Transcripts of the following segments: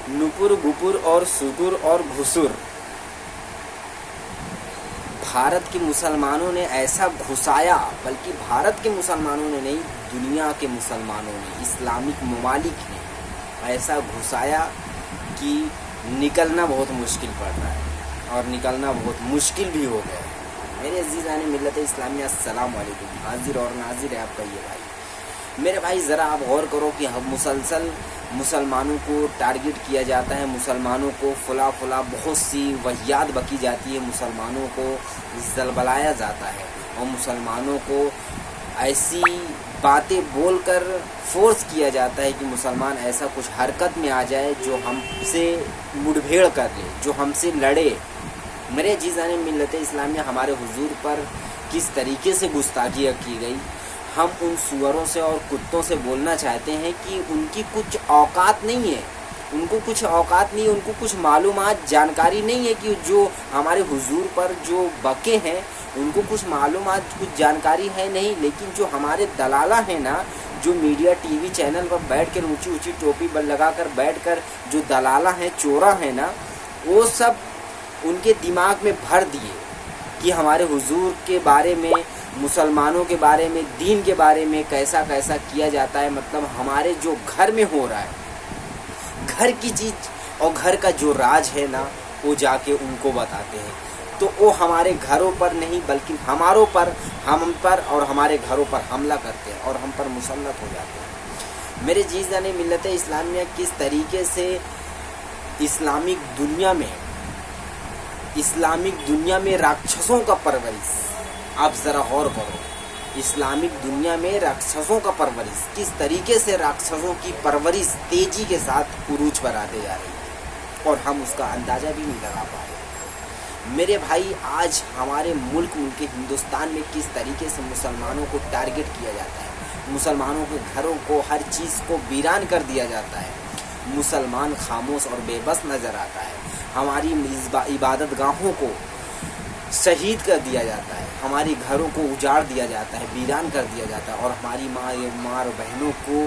नुपुर गुपुर और सुकुर और घुसुर। भारत के मुसलमानों ने ऐसा घुसाया, बल्कि भारत के मुसलमानों ने नहीं, दुनिया के मुसलमानों ने, इस्लामिक ममालिक ने ऐसा घुसाया कि निकलना बहुत मुश्किल पड़ रहा है और निकलना बहुत मुश्किल भी हो गया है। मेरे अज़ीज़ान मिल्लत इस्लामी, अस्सलाम वालेकुम। हाजिर और नाजिर है आपका ये भाई। मेरे भाई ज़रा आप गौर करो कि हम मुसलसल मुसलमानों को टारगेट किया जाता है, मुसलमानों को फुला बहुत सी वहियात बकी जाती है, मुसलमानों को जलबलाया जाता है और मुसलमानों को ऐसी बातें बोलकर फोर्स किया जाता है कि मुसलमान ऐसा कुछ हरकत में आ जाए जो हमसे मुठभेड़ कर ले, जो हमसे लड़े। मेरे अज़ीज़ान मिल्लत इस्लामिया, हमारे हुजूर पर किस तरीके से गुस्ताखी की गई। हम उन सुअरों से और कुत्तों से बोलना चाहते हैं कि उनकी कुछ औकात नहीं है, उनको कुछ औकात नहीं है, उनको कुछ मालूमात जानकारी नहीं है कि जो हमारे हुजूर पर जो बके हैं उनको कुछ मालूमात कुछ जानकारी है नहीं। लेकिन जो हमारे दलाला है ना, जो मीडिया टीवी चैनल पर बैठ कर ऊँची ऊँची टोपी लगा कर बैठ कर जो दलाला हैं, चोरा है ना, वो सब उनके दिमाग में भर दिए कि हमारे हुजूर के बारे में, मुसलमानों के बारे में, दीन के बारे में कैसा कैसा किया जाता है। मतलब हमारे जो घर में हो रहा है, घर की चीज़ और घर का जो राज है ना, वो जाके उनको बताते हैं। तो वो हमारे घरों पर नहीं बल्कि हमारों पर, हम पर और हमारे घरों पर हमला करते हैं और हम पर मुसल्लत हो जाते हैं। मेरे जीज़ान मिल्लत इस्लामिया, किस तरीके से इस्लामिक दुनिया में राक्षसों का परवरिश, आप ज़रा गौर करो, इस्लामिक दुनिया में राक्षसों का परवरिश, किस तरीके से राक्षसों की परवरिश तेज़ी के साथ उरूज पर आते जा रही है और हम उसका अंदाज़ा भी नहीं लगा पा रहे। मेरे भाई, आज हमारे मुल्क हिंदुस्तान में किस तरीके से मुसलमानों को टारगेट किया जाता है, मुसलमानों के घरों को, हर चीज़ को वीरान कर दिया जाता है। मुसलमान खामोश और बेबस नज़र आता है। हमारी इबादत गाहों को शहीद कर दिया जाता है, हमारी घरों को उजाड़ दिया जाता है, वीरान कर दिया जाता है और हमारी माँ और बहनों को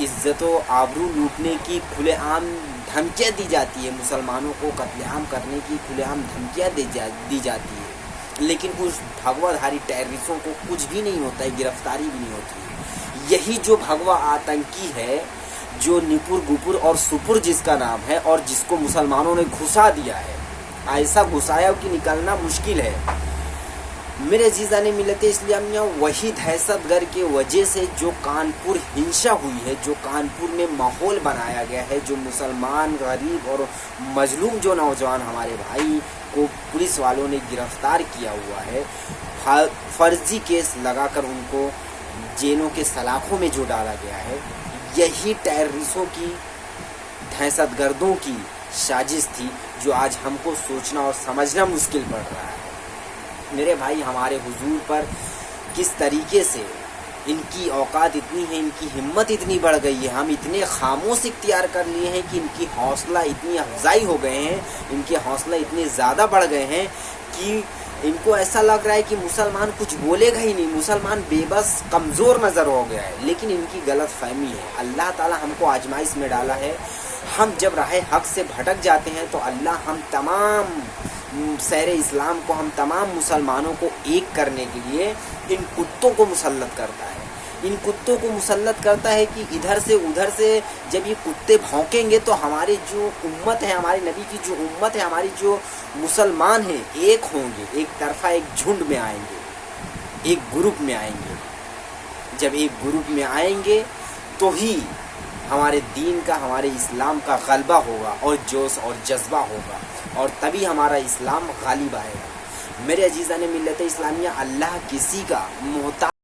इज्जत व आबरू लूटने की खुलेआम धमकियाँ दी जाती है, मुसलमानों को कत्लेआम करने की खुलेआम धमकियाँ दी जाती है। लेकिन उस भगवाधारी टेररिस्टों को कुछ भी नहीं होता है, गिरफ्तारी भी नहीं होती है। यही जो भगवा आतंकी है, जो नुपुर गुपुर और सुपुर जिसका नाम है और जिसको मुसलमानों ने घुसा दिया है, ऐसा घुसाया कि निकलना मुश्किल है। मेरे अज़ीज़ान मिल्लत इस्लामिया, वही दहशतगर्द के वजह से जो कानपुर हिंसा हुई है, जो कानपुर में माहौल बनाया गया है, जो मुसलमान गरीब और मजलूम जो नौजवान हमारे भाई को पुलिस वालों ने गिरफ्तार किया हुआ है, फर्जी केस लगाकर उनको जेलों के सलाखों में जो डाला गया है, यही टेररिस्टों की, दहशतगर्दों की साजिश थी, जो आज हमको सोचना और समझना मुश्किल पड़ रहा है। मेरे भाई, हमारे हुजूर पर किस तरीके से इनकी औकात इतनी है, इनकी हिम्मत इतनी बढ़ गई है, हम इतने खामोश इख्तियार कर लिए हैं कि इनकी हौसला इतनी अफजाई हो गए हैं, इनके हौसला इतने ज़्यादा बढ़ गए हैं कि इनको ऐसा लग रहा है कि मुसलमान कुछ बोलेगा ही नहीं, मुसलमान बेबस कमज़ोर नज़र हो गया है। लेकिन इनकी गलत फहमी है। अल्लाह ताला हमको आजमाइश में डाला है। हम जब राह हक से भटक जाते हैं तो अल्लाह हम तमाम सैर इस्लाम को, हम तमाम मुसलमानों को एक करने के लिए इन कुत्तों को मुसल्लत करता है। इन कुत्तों को मुसल्लत करता है कि इधर से उधर से जब ये कुत्ते भौंकेंगे तो हमारे जो उम्मत है, हमारे नबी की जो उम्मत है, हमारी जो मुसलमान हैं, एक होंगे, एक तरफा, एक झुंड में आएंगे, एक ग्रुप में आएंगे। जब एक ग्रुप में आएंगे तो ही हमारे दीन का, हमारे इस्लाम का गलबा होगा और जोश और जज्बा होगा और तभी हमारा इस्लाम गालिब आएगा। मेरे अज़ीज़ान मिल्लत इस्लामिया, अल्लाह किसी का मोहताज